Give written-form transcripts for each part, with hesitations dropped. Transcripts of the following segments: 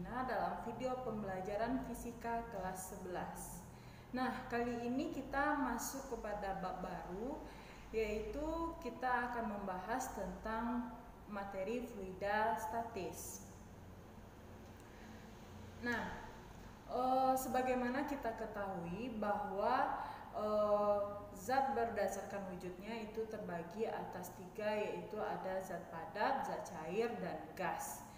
semuanya dalam video pembelajaran fisika kelas 11. Nah, kali ini kita masuk kepada bab baru, yaitu kita akan membahas tentang materi fluida statis. Nah, sebagaimana kita ketahui bahwa zat berdasarkan wujudnya itu terbagi atas tiga, yaitu ada zat padat, zat cair, dan gas.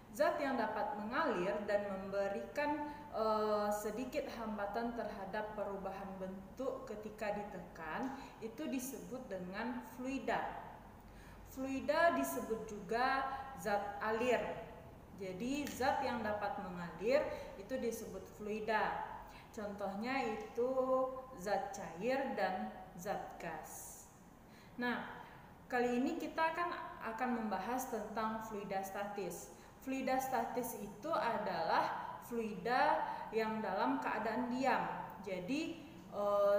Zat yang dapat mengalir dan memberikan sedikit hambatan terhadap perubahan bentuk ketika ditekan itu disebut dengan fluida. Fluida disebut juga zat alir. Jadi zat yang dapat mengalir itu disebut fluida. Contohnya itu zat cair dan zat gas. Nah, kali ini kita akan membahas tentang fluida statis. Fluida statis itu adalah fluida yang dalam keadaan diam. Jadi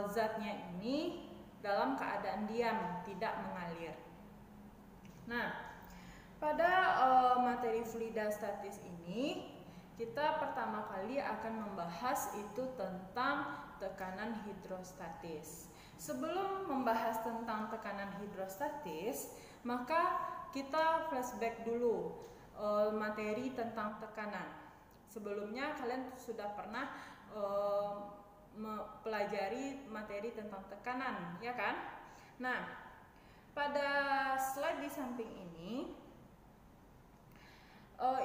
zatnya ini dalam keadaan diam, tidak mengalir. Nah, pada materi fluida statis ini kita pertama kali akan membahas itu tentang tekanan hidrostatis. Sebelum membahas tentang tekanan hidrostatis, maka kita flashback dulu materi tentang tekanan. Sebelumnya kalian sudah pernah mempelajari materi tentang tekanan, ya kan? Nah, pada slide di samping ini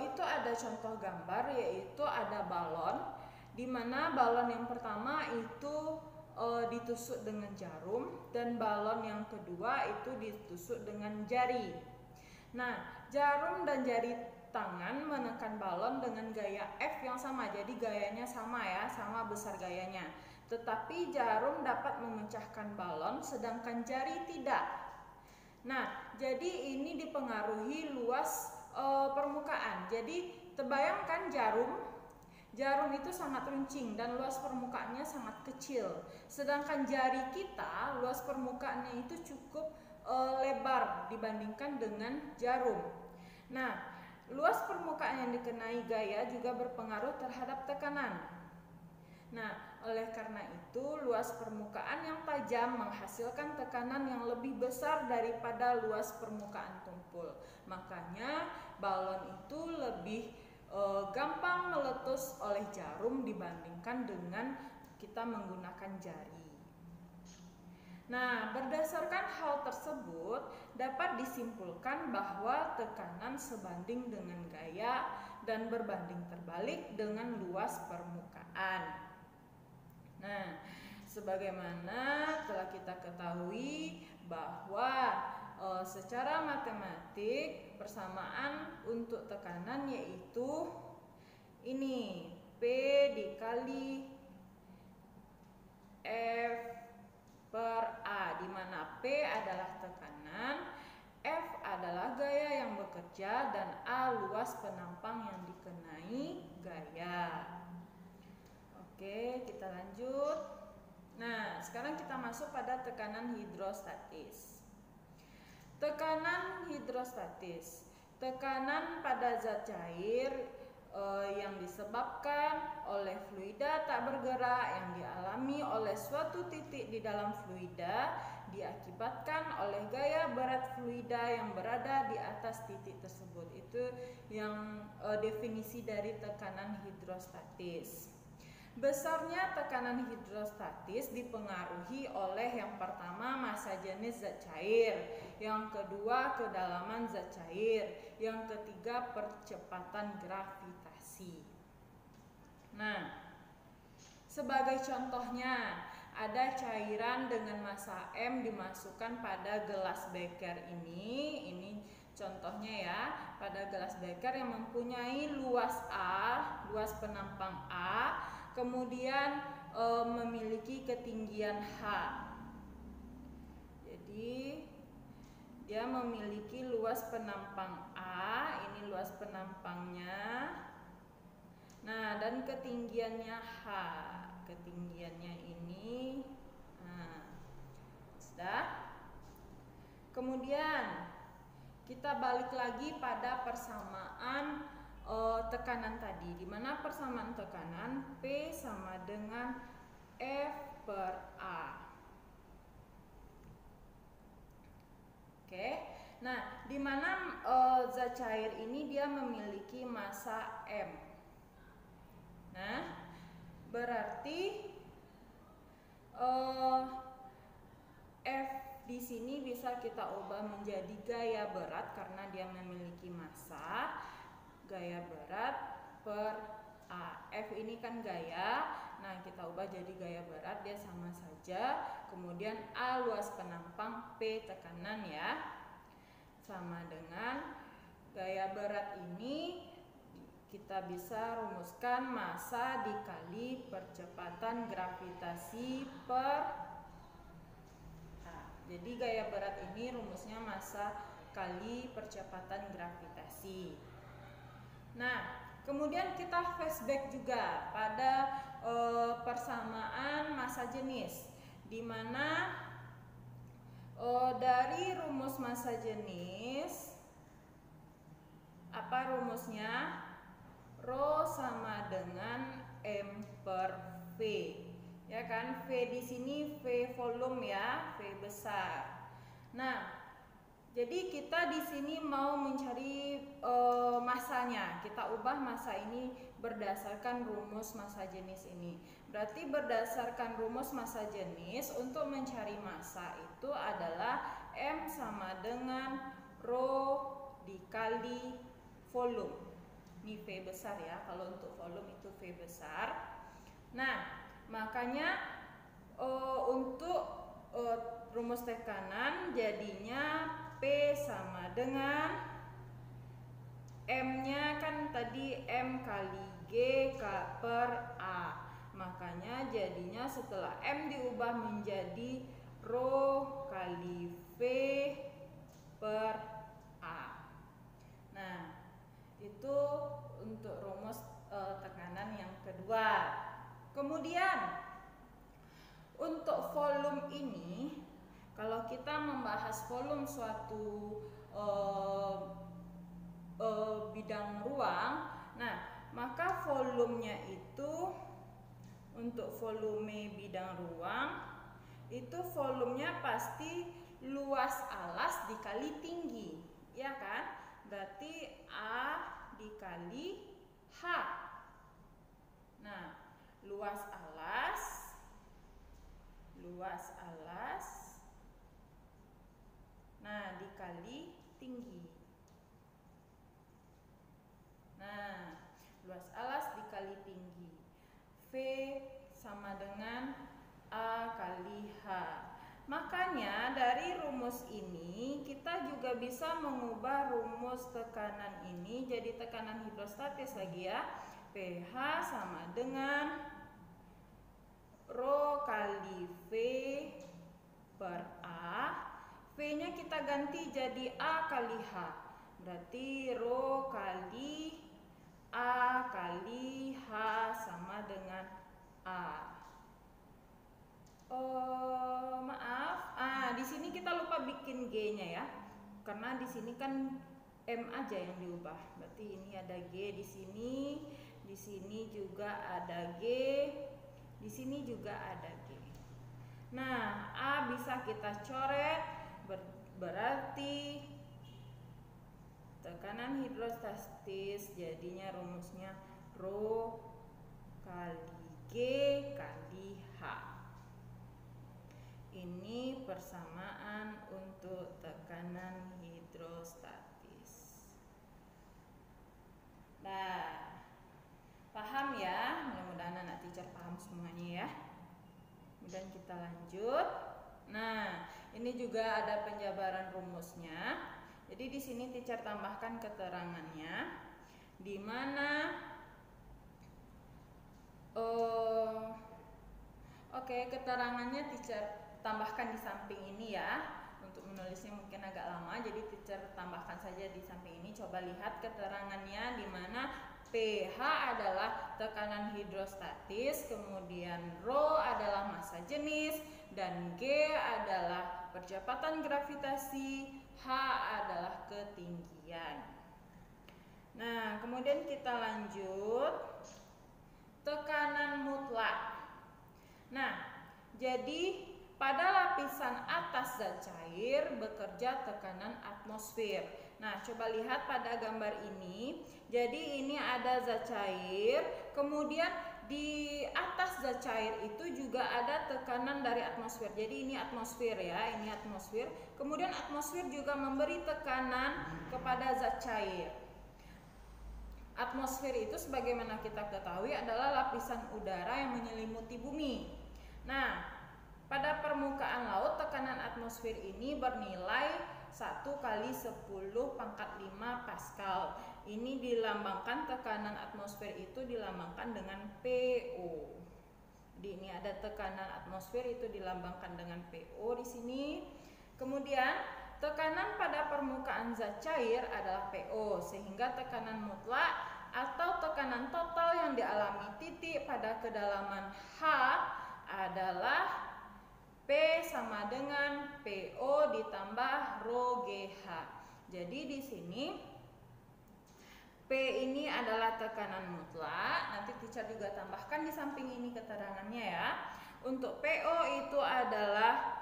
itu ada contoh gambar, yaitu ada balon, di mana balon yang pertama itu ditusuk dengan jarum dan balon yang kedua itu ditusuk dengan jari. Nah, jarum dan jari tangan menekan balon dengan gaya F yang sama, jadi gayanya sama ya, sama besar gayanya. Tetapi jarum dapat memecahkan balon sedangkan jari tidak. Nah, jadi ini dipengaruhi luas permukaan. Jadi terbayangkan jarum itu sangat runcing dan luas permukaannya sangat kecil. Sedangkan jari kita luas permukaannya itu cukup lebar dibandingkan dengan jarum. Nah, luas permukaan yang dikenai gaya juga berpengaruh terhadap tekanan. Nah, oleh karena itu luas permukaan yang tajam menghasilkan tekanan yang lebih besar daripada luas permukaan tumpul. Makanya balon itu lebih gampang meletus oleh jarum dibandingkan dengan kita menggunakan jari. Nah, berdasarkan hal tersebut dapat disimpulkan bahwa tekanan sebanding dengan gaya dan berbanding terbalik dengan luas permukaan. Nah, sebagaimana telah kita ketahui bahwa secara matematik persamaan untuk tekanan yaitu ini P dikali F per A, di mana P adalah tekanan, F adalah gaya yang bekerja, dan A luas penampang yang dikenai gaya. Oke, kita lanjut. Nah, sekarang kita masuk pada tekanan hidrostatis. Tekanan hidrostatis, tekanan pada zat cair yang disebabkan oleh fluida tak bergerak yang dialami oleh suatu titik di dalam fluida diakibatkan oleh gaya berat fluida yang berada di atas titik tersebut. Itu yang definisi dari tekanan hidrostatis. Besarnya tekanan hidrostatis dipengaruhi oleh yang pertama massa jenis zat cair, yang kedua kedalaman zat cair, yang ketiga percepatan gravitasi. Nah, sebagai contohnya ada cairan dengan massa M dimasukkan pada gelas beker ini contohnya ya, pada gelas beker yang mempunyai luas A, luas penampang A, kemudian memiliki ketinggian H. Jadi dia memiliki luas penampang A, ini luas penampangnya. Nah, dan ketinggiannya H, ketinggiannya ini. Nah, sudah. Kemudian kita balik lagi pada persamaan tekanan tadi, di mana persamaan tekanan P sama dengan F per A. Oke, nah di mana zat cair ini dia memiliki massa M. Nah, berarti F di sini bisa kita ubah menjadi gaya berat karena dia memiliki massa. Gaya berat per A. F ini kan gaya, nah kita ubah jadi gaya berat, dia sama saja. Kemudian A luas penampang, P tekanan ya, sama dengan gaya berat ini kita bisa rumuskan massa dikali percepatan gravitasi per A. Jadi gaya berat ini rumusnya massa kali percepatan gravitasi. Nah, kemudian kita flashback juga pada persamaan massa jenis, di mana dari rumus massa jenis, apa rumusnya? Rho sama dengan M per V, ya kan? V di sini V volume ya, V besar. Nah, jadi kita di sini mau mencari massanya. Kita ubah massa ini berdasarkan rumus massa jenis ini. Berarti berdasarkan rumus massa jenis untuk mencari massa itu adalah M sama dengan Rho dikali volume. Ini V besar ya. Kalau untuk volume itu V besar. Nah, makanya untuk rumus tekanan jadinya P sama dengan M-nya kan tadi M kali G per A. Makanya jadinya setelah M diubah menjadi Rho kali V per A. Nah, itu untuk rumus tekanan yang kedua. Kemudian untuk volume ini, kalau kita membahas volume suatu bidang ruang, nah maka volumenya itu untuk volume bidang ruang itu volumenya pasti luas alas dikali tinggi, ya kan? Berarti A dikali H. Nah, luas alas nah dikali tinggi. Nah, luas alas dikali tinggi, V sama dengan A kali H. Makanya dari rumus ini kita juga bisa mengubah rumus tekanan ini jadi tekanan hidrostatis lagi ya. pH sama dengan Rho kali V per A. V-nya kita ganti jadi A kali H. Berarti Rho kali A kali H sama dengan A. Maaf. Di sini kita lupa bikin G-nya ya. Karena di sini kan M aja yang diubah. Berarti ini ada G di sini juga ada G, di sini juga ada G. Nah, A bisa kita coret. Berarti tekanan hidrostatis jadinya rumusnya Rho kali G kali H. Ini persamaan untuk tekanan hidrostatis. Nah, paham ya? Mudah-mudahan anak teacher paham semuanya ya. Kemudian kita lanjut. Nah, ini juga ada penjabaran rumusnya. Jadi di sini teacher tambahkan keterangannya, di mana keterangannya teacher tambahkan di samping ini ya. Untuk menulisnya mungkin agak lama, jadi teacher tambahkan saja di samping ini. Coba lihat keterangannya, di mana pH adalah tekanan hidrostatis, kemudian Rho adalah massa jenis, dan G adalah percepatan gravitasi, H adalah ketinggian. Nah, kemudian kita lanjut tekanan mutlak. Nah, jadi pada lapisan atas zat cair bekerja tekanan atmosfer. Nah, coba lihat pada gambar ini. Jadi ini ada zat cair, kemudian di atas zat cair itu juga ada tekanan dari atmosfer. Jadi ini atmosfer ya, ini atmosfer. Kemudian atmosfer juga memberi tekanan kepada zat cair. Atmosfer itu sebagaimana kita ketahui adalah lapisan udara yang menyelimuti bumi. Nah, pada permukaan laut tekanan atmosfer ini bernilai 1 kali 10⁵ Pascal. Ini dilambangkan, tekanan atmosfer itu dilambangkan dengan PO. Jadi ini ada tekanan atmosfer itu dilambangkan dengan PO di sini. Kemudian tekanan pada permukaan zat cair adalah PO, sehingga tekanan mutlak atau tekanan total yang dialami titik pada kedalaman H adalah P sama dengan PO ditambah rho GH. Jadi di sini P ini adalah tekanan mutlak. Nanti teacher juga tambahkan di samping ini keterangannya ya. Untuk PO itu adalah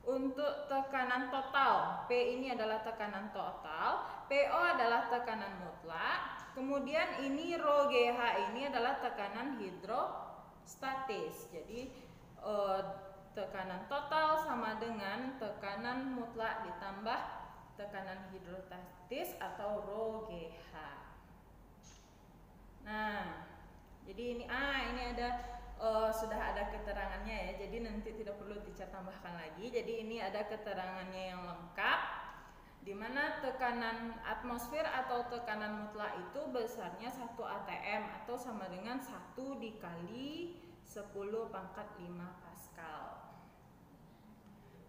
untuk tekanan total, P ini adalah tekanan total, PO adalah tekanan mutlak, kemudian ini rho GH ini adalah tekanan hidrostatis. Jadi tekanan total sama dengan tekanan mutlak ditambah tekanan hidrostatis atau rho GH. Nah, jadi ini ada sudah ada keterangannya ya, jadi nanti tidak perlu teacher tambahkan lagi. Jadi ini ada keterangannya yang lengkap, di mana tekanan atmosfer atau tekanan mutlak itu besarnya 1 atm atau sama dengan 1 dikali 10⁵ Pascal.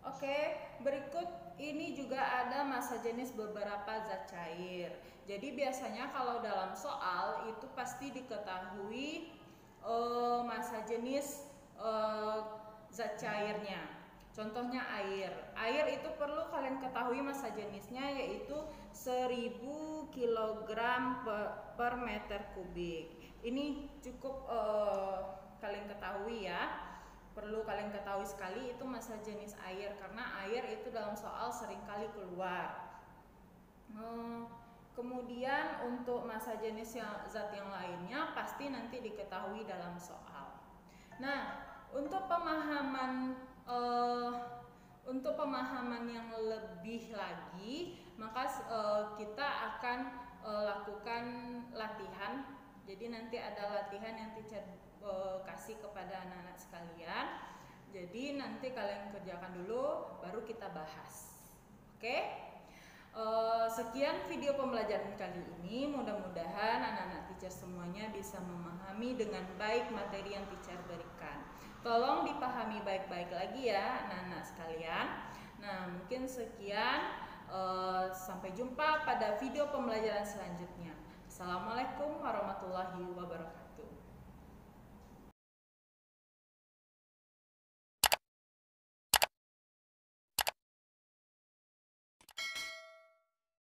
Oke, berikut ini juga ada massa jenis beberapa zat cair. Jadi biasanya kalau dalam soal itu pasti diketahui massa jenis zat cairnya. Contohnya air. Air itu perlu kalian ketahui massa jenisnya, yaitu 1000 kg per meter kubik. Ini cukup kalian ketahui ya. Perlu kalian ketahui sekali itu massa jenis air, karena air itu dalam soal seringkali keluar. Kemudian untuk massa jenis zat yang lainnya pasti nanti diketahui dalam soal. Nah, untuk pemahaman yang lebih lagi, maka kita akan lakukan latihan. Jadi nanti ada latihan yang teacher kasih kepada anak-anak sekalian. Jadi nanti kalian kerjakan dulu, baru kita bahas. Oke? Sekian video pembelajaran kali ini. Mudah-mudahan anak-anak teacher semuanya bisa memahami dengan baik materi yang teacher berikan. Tolong dipahami baik-baik lagi ya anak-anak sekalian. Nah, mungkin sekian. Sampai jumpa pada video pembelajaran selanjutnya. Assalamualaikum warahmatullahi wabarakatuh.